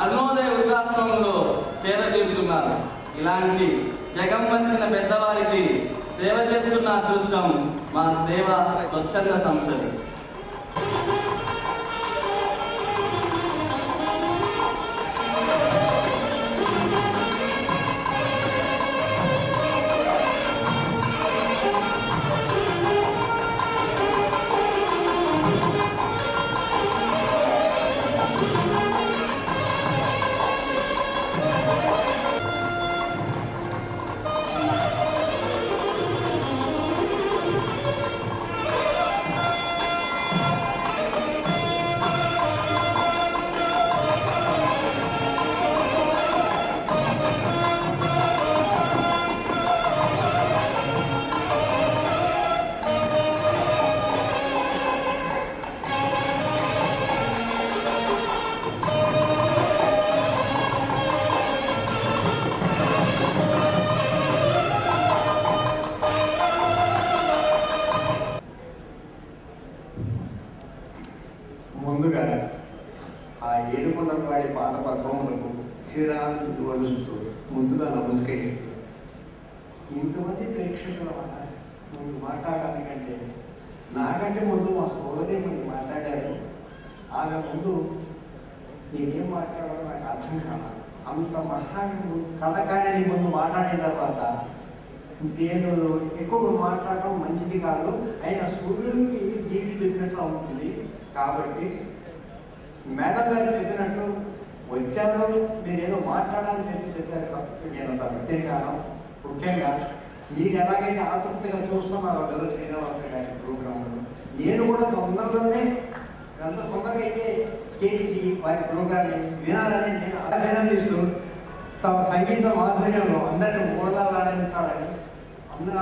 అరుణోదయ వృద్ధాశ్రమంలో సేవ తీరుతున్నారు. ఇలాంటి జగంవంచిన పెద్దవారికి సేవ చేస్తున్న అదృష్టం మా సేవ స్వచ్ఛంద సంస్థది. ముందుగా ఆ ఏడుకొండలవాడి పాత పద్మములకు శ్రీరాముడు వలుస్తూ ముందుగా నమస్కరిస్తూ ఇంతమంది ప్రేక్షకుల ముందు మాట్లాడాలంటే నాకంటే ముందు మా సోదరి ముందు మాట్లాడారు. ఆమె ముందు నేనేం మాట్లాడాలో నాకు అర్థం కాదు. అంత కళకారిని ముందు మాట్లాడిన తర్వాత నేను ఎక్కువ మాట్లాడటం మంచిది కాదు. అయినా సూర్యుడికి నీటి చెప్పినట్లు ఉంటుంది. కాబట్టి మేడం గారు చెప్పినట్టు వచ్చారు, మీరేదో మాట్లాడాలని చెప్పారు కాబట్టి నేను అంత వ్యక్తిగాను. ముఖ్యంగా మీరు ఎలాగైతే ఆసక్తిగా చూస్తున్నారు కదా శ్రీనివాస గారి ప్రోగ్రాంలో, నేను కూడా తొందరలోనే ఎంత తొందరగా అయితే చేసి వారి ప్రోగ్రాన్ని వినాలని నేను అభినందిస్తూ తమ సంగీత మాధుర్యంలో అందరినీ ఓడాలని అందరూ